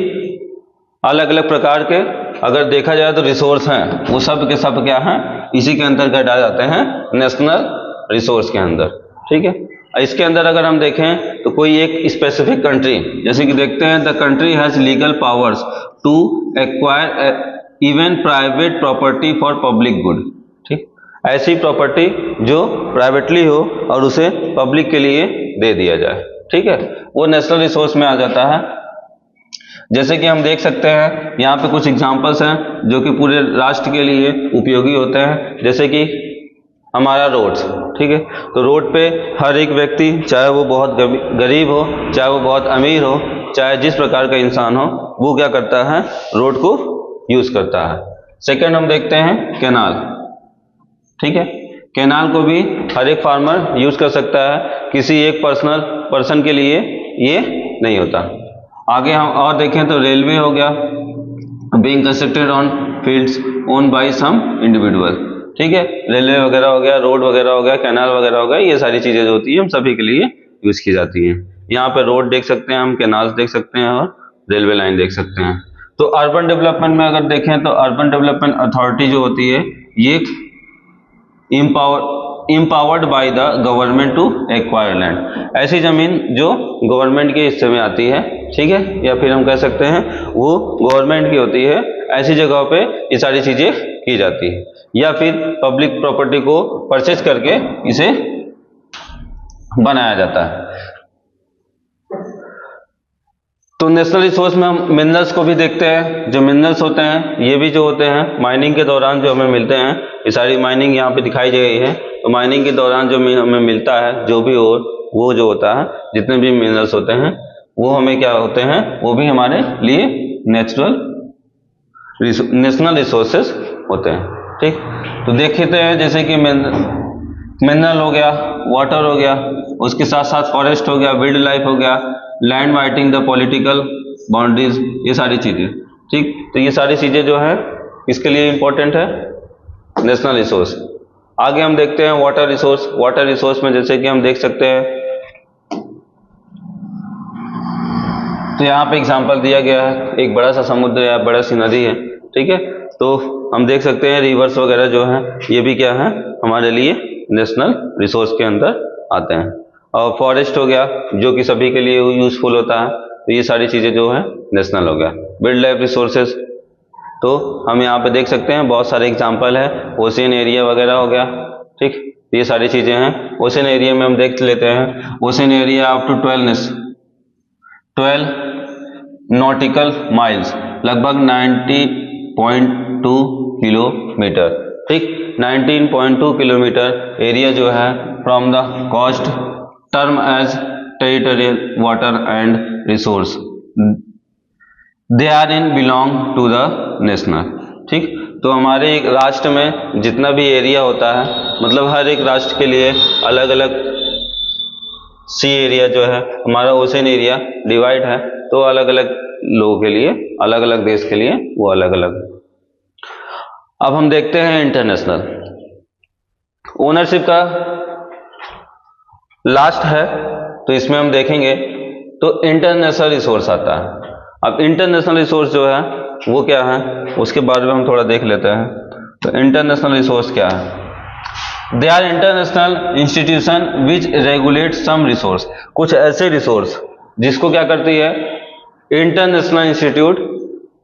अलग अलग प्रकार के अगर देखा जाए तो रिसोर्स हैं, वो सब के सब क्या हैं, इसी के अंतर्गत आ जाते हैं नेशनल रिसोर्स के अंदर। ठीक है, इसके अंदर अगर हम देखें तो कोई एक स्पेसिफिक कंट्री, जैसे कि देखते हैं the country has legal powers to acquire even private property for public good. ठीक, ऐसी प्रॉपर्टी जो प्राइवेटली हो और उसे पब्लिक के लिए दे दिया जाए। ठीक है, वो नेशनल रिसोर्स में आ जाता है। जैसे कि हम देख सकते हैं यहाँ पे कुछ एग्जांपल्स हैं जो कि पूरे राष्ट्र के लिए उपयोगी होते हैं। जैसे कि हमारा रोड्स, ठीक है, तो रोड पे हर एक व्यक्ति, चाहे वो बहुत गरीब हो, चाहे वो बहुत अमीर हो, चाहे जिस प्रकार का इंसान हो, वो क्या करता है, रोड को यूज करता है। सेकंड हम देखते हैं कैनाल, ठीक है, कैनाल को भी हर एक फार्मर यूज कर सकता है, किसी एक पर्सन के लिए ये नहीं होता। आगे हम और देखें तो रेलवे हो गया, being constructed on fields own by some individual, ठीक है, रेलवे वगैरह हो गया, रोड वगैरह हो गया, कैनाल वगैरह हो गया, ये सारी चीजें जो होती है हम सभी के लिए यूज की जाती हैं। यहाँ पे रोड देख सकते हैं हम, कैनाल्स देख सकते हैं और रेलवे लाइन देख सकते हैं। तो अर्बन डेवलपमेंट में अगर देखें तो अर्बन डेवलपमेंट अथॉरिटी जो होती है ये empowered by the government to acquire land, ऐसी जमीन जो गवर्नमेंट के हिस्से में आती है, ठीक है, या फिर हम कह सकते हैं वो गवर्नमेंट की होती है, ऐसी जगहों पे ये सारी चीजें की जाती है, या फिर पब्लिक प्रॉपर्टी को परचेज करके इसे बनाया जाता है। तो नेशनल रिसोर्स में हम मिनरल्स को भी देखते हैं। जो मिनरल्स होते हैं ये भी जो होते हैं माइनिंग के दौरान जो हमें मिलते हैं, ये सारी माइनिंग यहाँ पे दिखाई गई है। तो माइनिंग के दौरान जो हमें मिलता है, जो भी और वो जो होता है, जितने भी मिनरल्स होते हैं वो हमें क्या होते हैं, वो भी हमारे लिए नेशनल रिसोर्सेज होते हैं, ठीक। तो देखते हैं जैसे कि मिनरल हो गया, वाटर हो गया, उसके साथ साथ फॉरेस्ट हो गया, वाइल्ड लाइफ हो गया, land whiting the political boundaries, ये सारी चीजें, ठीक। तो ये सारी चीजें जो है इसके लिए इंपॉर्टेंट है, नेशनल रिसोर्स। आगे हम देखते हैं वाटर रिसोर्स। वाटर रिसोर्स में जैसे कि हम देख सकते हैं, तो यहाँ पे एग्जांपल दिया गया है, एक बड़ा सा समुद्र या बड़ा सी नदी है, ठीक है। तो हम देख सकते हैं रिवर्स वगैरह जो है ये भी क्या है, हमारे लिए नेशनल रिसोर्स के अंदर आते हैं। और फॉरेस्ट हो गया जो कि सभी के लिए यूजफुल होता है, तो ये सारी चीजें जो है नेशनल हो गया। वाइल्ड लाइफ रिसोर्सेज, तो हम यहाँ पे देख सकते हैं बहुत सारे एग्जांपल है, ओशियन एरिया वगैरह हो गया, ठीक। ये सारी चीजें हैं। ओशियन एरिया में हम देख लेते हैं, ocean area up to 12 nautical miles, लगभग 90.2 किलोमीटर, ठीक, 19.2 किलोमीटर एरिया जो है from the coast term as territorial water and resource, they are in belong to the national, ठीक। तो हमारे एक राष्ट्र में जितना भी एरिया होता है, मतलब हर एक राष्ट्र के लिए अलग अलग सी एरिया जो है, हमारा ओशन एरिया डिवाइड है, तो अलग अलग लोगों के लिए, अलग अलग देश के लिए वो अलग अलग। अब हम देखते हैं इंटरनेशनल ओनरशिप का लास्ट है, तो इसमें हम देखेंगे तो इंटरनेशनल रिसोर्स आता है। अब इंटरनेशनल रिसोर्स जो है वो क्या है, उसके बारे में हम थोड़ा देख लेते हैं। तो इंटरनेशनल रिसोर्स क्या है, they are international institution which regulate some resource, कुछ ऐसे रिसोर्स जिसको क्या करती है, इंटरनेशनल इंस्टीट्यूट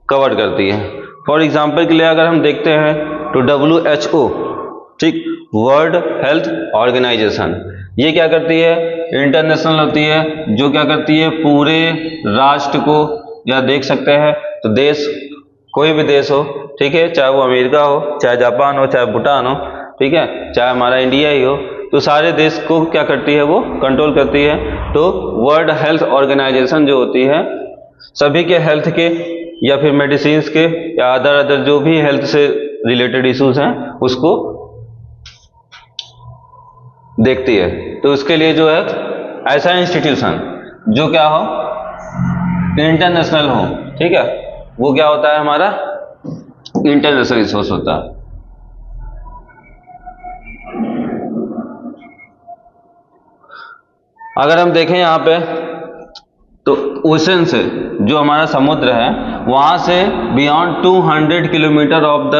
कवर करती है। फॉर एग्जाम्पल के लिए अगर हम देखते हैं तो WHO, ठीक, वर्ल्ड हेल्थ ऑर्गेनाइजेशन, ये क्या करती है, इंटरनेशनल होती है, जो क्या करती है, पूरे राष्ट्र को, या देख सकते हैं तो देश, कोई भी देश हो, ठीक है, चाहे वो अमेरिका हो, चाहे जापान हो, चाहे भूटान हो, ठीक है, चाहे हमारा इंडिया ही हो, तो सारे देश को क्या करती है, वो कंट्रोल करती है। तो वर्ल्ड हेल्थ ऑर्गेनाइजेशन जो होती है, सभी के हेल्थ के या फिर मेडिसिन के या अदर जो भी हेल्थ से रिलेटेड इश्यूज हैं उसको देखती है। तो उसके लिए जो है ऐसा इंस्टीट्यूशन जो क्या हो, इंटरनेशनल हो, ठीक है, वो क्या होता है, हमारा इंटरनेशनल रिसोर्स होता है। अगर हम देखें यहाँ पे तो ओशन से, जो हमारा समुद्र है, वहां से beyond 200 kilometre of the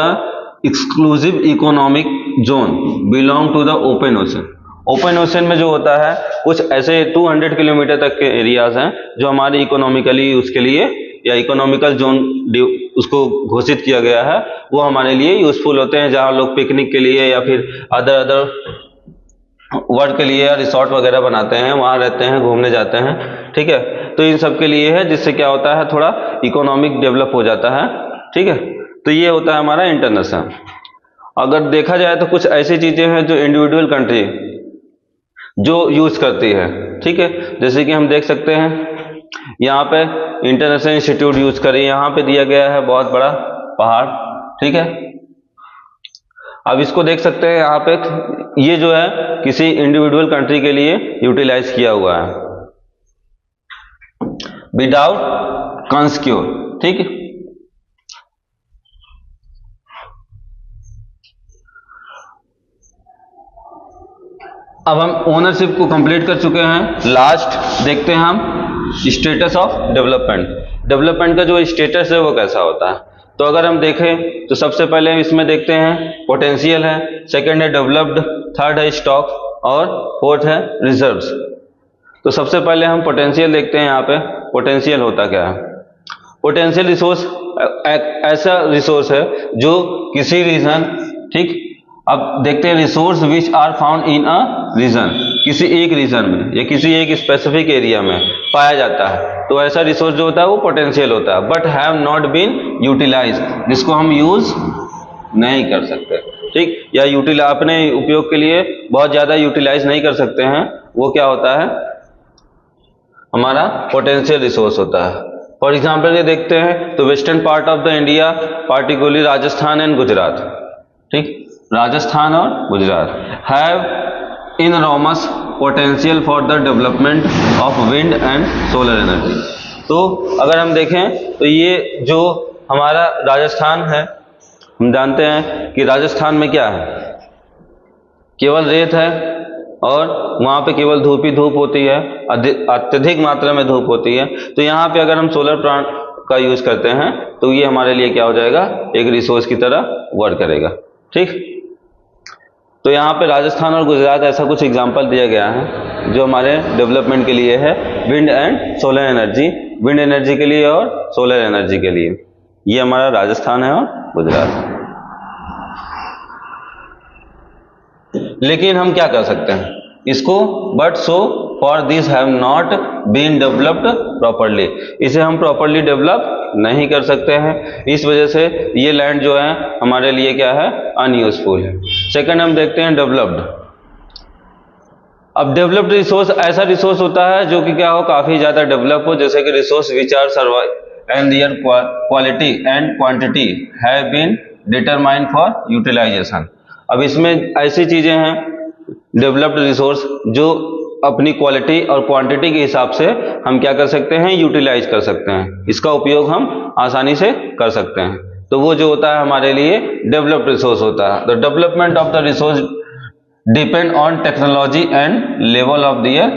exclusive economic zone belong to the open ocean. Open ocean में जो होता है कुछ ऐसे 200 किलोमीटर तक के एरियाज हैं जो हमारे इकोनॉमिकली उसके लिए, या इकोनॉमिकल जोन उसको घोषित किया गया है, वो हमारे लिए यूजफुल होते हैं, जहां लोग पिकनिक के लिए या फिर अदर वर्क के लिए या रिसोर्ट वगैरह बनाते हैं, वहां रहते हैं, घूमने जाते हैं, ठीक है। तो इन सब के लिए है, जिससे क्या होता है थोड़ा इकोनॉमिक डेवलप हो जाता है, ठीक है। तो ये होता है हमारा इंटरनेशनल। अगर देखा जाए तो कुछ ऐसी चीजें हैं जो इंडिविजुअल कंट्री जो यूज करती है, ठीक है। जैसे कि हम देख सकते हैं यहाँ पे इंटरनेशनल इंस्टीट्यूट यूज करें, यहाँ पे दिया गया है बहुत बड़ा पहाड़, ठीक है। अब इसको देख सकते हैं यहाँ पे, ये जो है किसी इंडिविजुअल कंट्री के लिए यूटिलाइज किया हुआ है विदाउट कंस्क्योर, ठीक है। अब हम ओनरशिप को कंप्लीट कर चुके हैं। लास्ट देखते हैं हम स्टेटस ऑफ डेवलपमेंट। डेवलपमेंट का जो स्टेटस है वो कैसा होता है। तो अगर हम देखें तो सबसे पहले इसमें देखते हैं पोटेंशियल है, सेकंड है डेवलप्ड, थर्ड है स्टॉक और फोर्थ है रिजर्व्स। तो सबसे पहले हम पोटेंशियल देखते हैं। यहाँ पे पोटेंशियल होता क्या है। पोटेंशियल रिसोर्स ऐसा रिसोर्स है जो किसी रीजन, ठीक, अब देखते हैं resource which are found in a region, किसी एक रीजन में या किसी एक स्पेसिफिक एरिया में पाया जाता है, तो ऐसा रिसोर्स जो होता है वो पोटेंशियल होता है। But have not been utilise, जिसको हम यूज नहीं कर सकते, ठीक, या अपने उपयोग के लिए बहुत ज्यादा यूटिलाइज नहीं कर सकते हैं, वो क्या होता है हमारा पोटेंशियल रिसोर्स होता है। फॉर एग्जाम्पल ये देखते हैं तो western part of the India, particularly Rajasthan and Gujarat, ठीक, राजस्थान और Gujarat have enormous potential for the development of wind and solar energy. तो अगर हम देखें तो ये जो हमारा राजस्थान है, हम जानते हैं कि राजस्थान में क्या है, केवल रेत है और वहाँ पे केवल धूप ही धूप होती है, अत्यधिक मात्रा में धूप होती है। तो यहाँ पे अगर हम सोलर प्लांट का यूज करते हैं तो ये हमारे लिए क्या हो जाएगा, एक रिसोर्स की तरह वर्क करेगा, ठीक। तो यहाँ पे राजस्थान और गुजरात ऐसा कुछ एग्जाम्पल दिया गया है जो हमारे डेवलपमेंट के लिए है, wind and solar energy, wind energy के लिए और सोलर एनर्जी के लिए। ये हमारा राजस्थान है और गुजरात। लेकिन हम क्या कर सकते हैं इसको, but so far this have not been developed properly, इसे हम प्रॉपरली डेवलप नहीं कर सकते हैं। इस वजह से ये लैंड जो है हमारे लिए क्या है, अनयूजफुल है। सेकंड हम देखते हैं डेवलप्ड। अब डेवलप्ड रिसोर्स ऐसा रिसोर्स होता है जो कि क्या हो, काफी ज्यादा डेवलप हो, जैसे कि resource which are survive and their quality and quantity have been determined for utilisation. अब इसमें ऐसी चीजें हैं डेवलप्ड रिसोर्स जो अपनी क्वालिटी और क्वांटिटी के हिसाब से हम क्या कर सकते हैं, यूटिलाइज कर सकते हैं, इसका उपयोग हम आसानी से कर सकते हैं। तो वो जो होता है हमारे लिए डेवलप्ड रिसोर्स होता है। The development of the resource depend on technology and level of their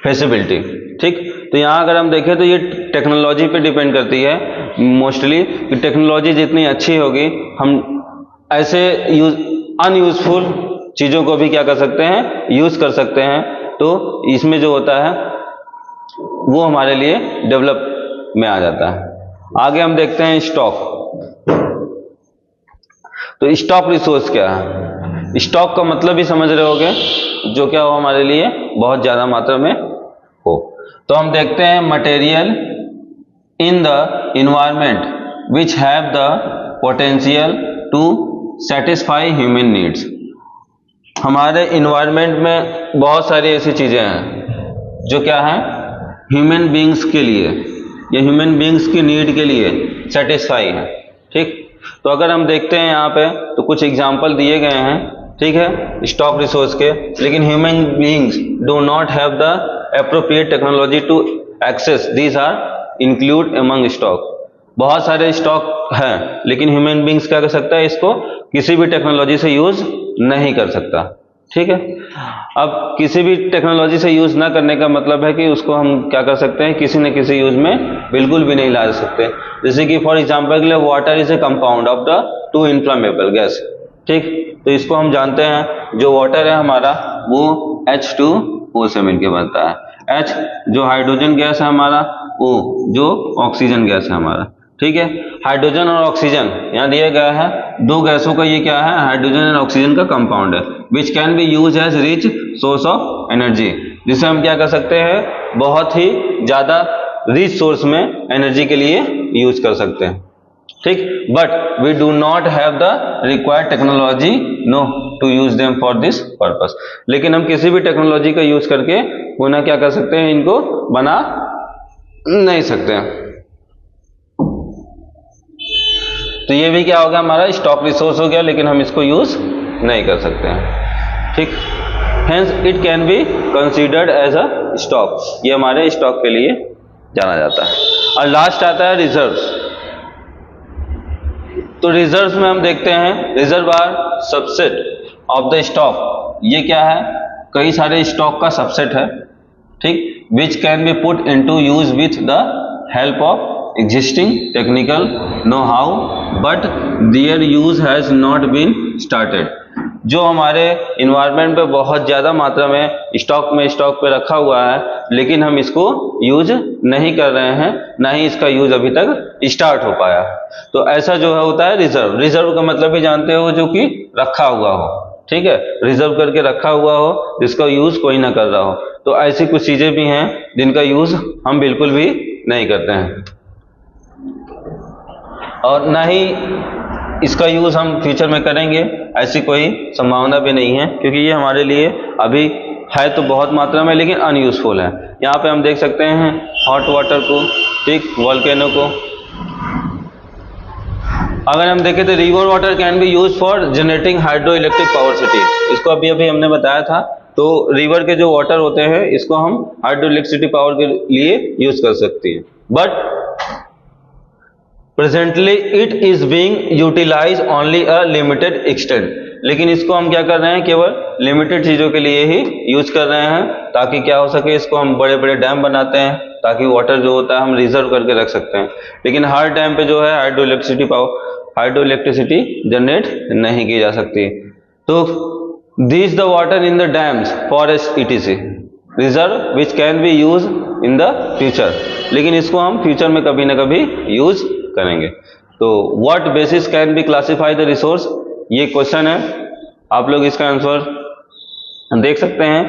feasibility, ठीक। तो यहाँ अगर हम देखें तो ये टेक्नोलॉजी पे डिपेंड करती है मोस्टली, कि टेक्नोलॉजी जितनी अच्छी होगी हम ऐसे अनयूजफुल चीजों को भी क्या कर सकते हैं, यूज कर सकते हैं। तो इसमें जो होता है वो हमारे लिए डेवलप में आ जाता है। आगे हम देखते हैं स्टॉक। तो स्टॉक रिसोर्स क्या है, स्टॉक का मतलब ही समझ रहे होगे, जो क्या हो हमारे लिए बहुत ज्यादा मात्रा में हो। तो हम देखते हैं material in the environment which have the potential to satisfy human needs. हमारे इन्वायरमेंट में बहुत सारी ऐसी चीजें हैं जो क्या है ह्यूमन बींग्स के लिए या ह्यूमन बींग्स की नीड के लिए सेटिस्फाई है, ठीक। तो अगर हम देखते हैं यहाँ पे तो कुछ एग्जाम्पल दिए गए हैं, ठीक है, स्टॉक रिसोर्स के। लेकिन human beings do not have the appropriate technology to access these are include among stock. बहुत सारे स्टॉक हैं लेकिन ह्यूमन बींग्स क्या कर सकता है, इसको किसी भी टेक्नोलॉजी से यूज नहीं कर सकता, ठीक है। अब किसी भी टेक्नोलॉजी से यूज ना करने का मतलब है कि उसको हम क्या कर सकते हैं, किसी न किसी यूज में बिल्कुल भी नहीं ला सकते। जैसे कि फॉर एग्जांपल के लिए water is a compound of the two inflammable gas, ठीक। तो इसको हम जानते हैं जो वाटर है हमारा वो H2O से मिलकर बनता है। H जो हाइड्रोजन गैस है हमारा, O जो ऑक्सीजन गैस है हमारा, ठीक है। हाइड्रोजन और ऑक्सीजन यहाँ दिया गया है, दो गैसों का ये क्या है, हाइड्रोजन और ऑक्सीजन का कंपाउंड है, which can be use as rich source of energy, जिसे हम क्या कर सकते हैं, बहुत ही ज्यादा रिच सोर्स में एनर्जी के लिए यूज कर सकते हैं, ठीक। But we do not have the required technology know to use them for this purpose, लेकिन हम किसी भी टेक्नोलॉजी का यूज करके पुनः क्या कर सकते हैं, इनको बना नहीं सकते हैं। तो ये भी क्या होगा, हमारा स्टॉक रिसोर्स हो गया, लेकिन हम इसको यूज नहीं कर सकते हैं, ठीक। Hence it can be considered as a stock, ये हमारे स्टॉक के लिए जाना जाता है। और लास्ट आता है रिजर्व्स। तो रिजर्व्स में हम देखते हैं, reserve are subset of the stock, ये क्या है, कई सारे स्टॉक का सबसेट है, ठीक, विच can B put into use with the help of existing technical know-how but their use has not been started। जो हमारे इन्वायरमेंट पे बहुत ज़्यादा मात्रा में स्टॉक पे रखा हुआ है, लेकिन हम इसको यूज नहीं कर रहे हैं, ना ही इसका यूज अभी तक स्टार्ट हो पाया। तो ऐसा जो है होता है रिजर्व। रिजर्व का मतलब भी जानते हो, जो कि रखा हुआ हो, ठीक है, रिजर्व करके रखा हुआ हो, जिसका यूज कोई ना कर रहा हो। तो ऐसी कुछ चीजें भी हैं जिनका यूज हम बिल्कुल भी नहीं करते हैं, और ना ही इसका यूज हम फ्यूचर में करेंगे, ऐसी कोई संभावना भी नहीं है, क्योंकि ये हमारे लिए अभी है तो बहुत मात्रा में, लेकिन अनयूजफुल है। यहाँ पे हम देख सकते हैं हॉट वाटर को, ठीक, वोल्केनो को। अगर हम देखें तो river water can be use for generating hydro electric power city, इसको अभी अभी हमने बताया था। तो रिवर के जो वाटर होते हैं, इसको हम हाइड्रो इलेक्ट्रिसिटी पावर के लिए यूज कर सकते हैं, but presently it is being utilise only a limited extent, लेकिन इसको हम क्या कर रहे हैं, केवल लिमिटेड चीजों के लिए ही यूज कर रहे हैं, ताकि क्या हो सके, इसको हम बड़े बड़े डैम बनाते हैं, ताकि वाटर जो होता है हम रिजर्व करके रख सकते हैं। लेकिन हर डैम पे जो है हाइड्रो इलेक्ट्रिसिटी जनरेट नहीं की जा सकती। तो this the water in the dams forest etc reserve which can be use in the future, लेकिन इसको हम फ्यूचर में कभी ना कभी यूज करेंगे। तो what basis can be classify the resource, ये क्वेश्चन है, आप लोग इसका आंसर देख सकते हैं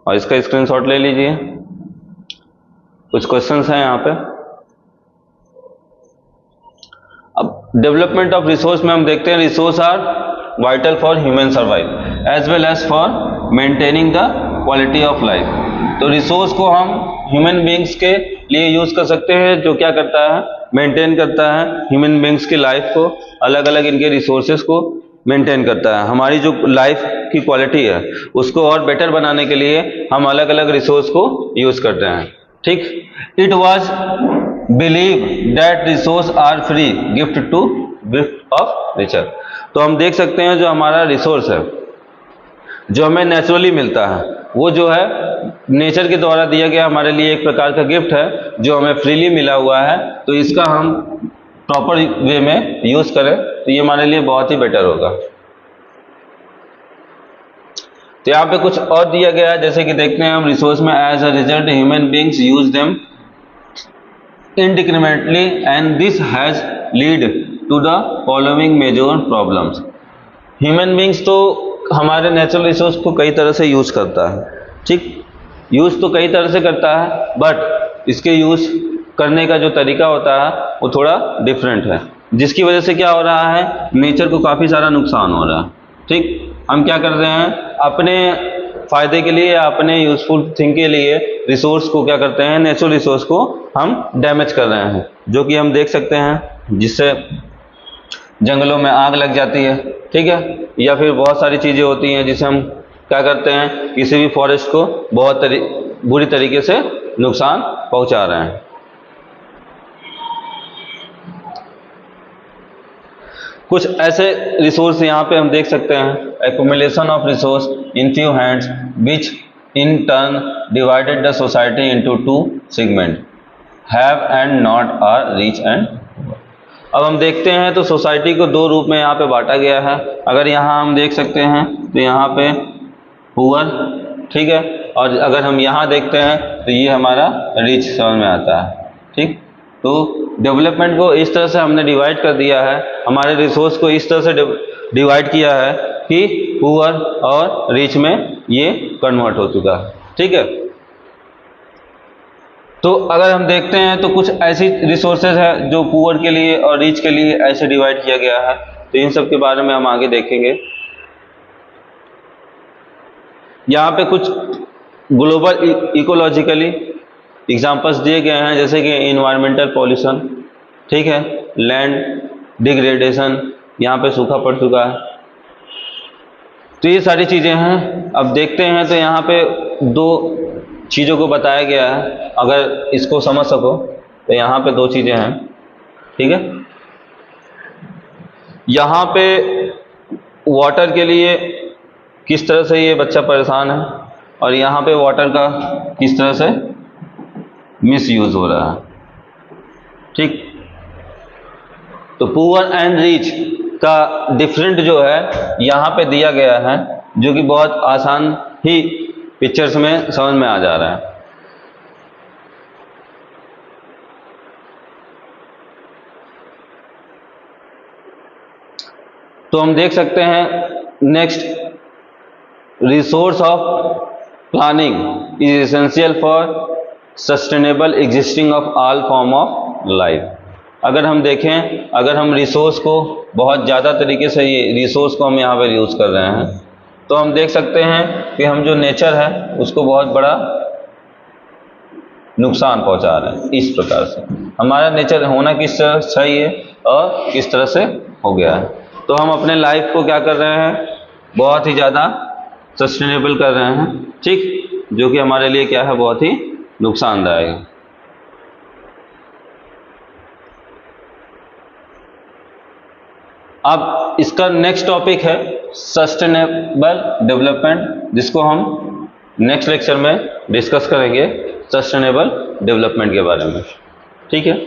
और इसका स्क्रीनशॉट ले लीजिए। कुछ क्वेश्चंस हैं यहाँ पे। अब डेवलपमेंट ऑफ रिसोर्स में हम देखते हैं, resource are vital for human survive as well as for maintaining the quality of life. तो रिसोर्स को हम ह्यूमन बींग्स के लिए यूज कर सकते हैं, जो क्या करता है, मेंटेन करता है ह्यूमन बींग्स की लाइफ को, अलग अलग इनके रिसोर्सेज को मेंटेन करता है। हमारी जो लाइफ की क्वालिटी है उसको और बेटर बनाने के लिए हम अलग अलग रिसोर्स को यूज करते हैं, ठीक। It was believe that resource are free gift of nature. तो हम देख सकते हैं जो हमारा रिसोर्स है, जो हमें नेचुरली मिलता है, वो जो है नेचर के द्वारा दिया गया हमारे लिए एक प्रकार का गिफ्ट है, जो हमें फ्रीली मिला हुआ है। तो इसका हम प्रॉपर वे में यूज करें तो ये हमारे लिए बहुत ही बेटर होगा। तो यहाँ पे कुछ और दिया गया है, जैसे कि देखते हैं हम रिसोर्स में, as a result human beings use them indiscriminately and this has lead to the following major problems। Human beings तो हमारे नेचुरल रिसोर्स को कई तरह से यूज करता है, ठीक, यूज तो कई तरह से करता है, बट इसके यूज करने का जो तरीका होता है वो थोड़ा डिफरेंट है, जिसकी वजह से क्या हो रहा है, नेचर को काफ़ी सारा नुकसान हो रहा है, ठीक। हम क्या कर रहे हैं, अपने फायदे के लिए या अपने यूजफुल थिंग के लिए रिसोर्स को क्या करते हैं, नेचुरल रिसोर्स को हम डैमेज कर रहे हैं, जो कि हम देख सकते हैं, जिससे जंगलों में आग लग जाती है, ठीक है, या फिर बहुत सारी चीज़ें होती हैं जिसे हम क्या करते हैं, किसी भी फॉरेस्ट को बहुत बुरी तरीके से नुकसान पहुंचा रहे हैं। कुछ ऐसे रिसोर्स यहाँ पे हम देख सकते हैं, accumulation of resource in few hands which in turn divided the society into two segment, have and not, are rich and. अब हम देखते हैं तो सोसाइटी को दो रूप में यहाँ पे बांटा गया है। अगर यहाँ हम देख सकते हैं तो यहाँ पे पुअर, ठीक है, और अगर हम यहाँ देखते हैं तो ये हमारा रिच समझ में आता है, ठीक। तो डेवलपमेंट को इस तरह से हमने डिवाइड कर दिया है, हमारे रिसोर्स को इस तरह से डिवाइड किया है कि पुअर और रिच में ये कन्वर्ट हो चुका है। ठीक है, तो अगर हम देखते हैं तो कुछ ऐसी रिसोर्सेज है जो पुअर के लिए और रिच के लिए ऐसे डिवाइड किया गया है, तो इन सब के बारे में हम आगे देखेंगे। यहाँ पे कुछ ग्लोबल इकोलॉजिकली एग्जांपल्स दिए गए हैं, जैसे कि इन्वायरमेंटल पॉल्यूशन, ठीक है, लैंड डिग्रेडेशन, यहाँ पे सूखा पड़ चुका है, तो ये सारी चीज़ें हैं। अब देखते हैं तो यहाँ पे दो चीज़ों को बताया गया है, अगर इसको समझ सको तो यहाँ पे दो चीज़ें हैं। ठीक है, यहाँ पे वाटर के लिए किस तरह से ये बच्चा परेशान है और यहाँ पे वाटर का किस तरह से मिस यूज हो रहा है। ठीक, तो पुअर एंड रिच का डिफरेंट जो है यहाँ पे दिया गया है, जो कि बहुत आसान ही पिक्चर्स में समझ में आ जा रहा है। तो हम देख सकते हैं next, resource of planning is essential for sustainable existing of all form of life. अगर हम देखें, अगर हम रिसोर्स को बहुत ज़्यादा तरीके से, ये रिसोर्स को हम यहाँ पर यूज़ कर रहे हैं, तो हम देख सकते हैं कि हम जो नेचर है उसको बहुत बड़ा नुकसान पहुँचा रहे हैं। इस प्रकार से हमारा नेचर होना किस तरह सही है और किस तरह से हो गया है, तो हम अपने लाइफ को क्या कर रहे हैं, बहुत ही ज़्यादा सस्टेनेबल कर रहे हैं। ठीक, जो कि हमारे लिए क्या है, बहुत ही नुकसानदायक है। अब इसका नेक्स्ट टॉपिक है सस्टेनेबल डेवलपमेंट, जिसको हम नेक्स्ट लेक्चर में डिस्कस करेंगे, सस्टेनेबल डेवलपमेंट के बारे में। ठीक है।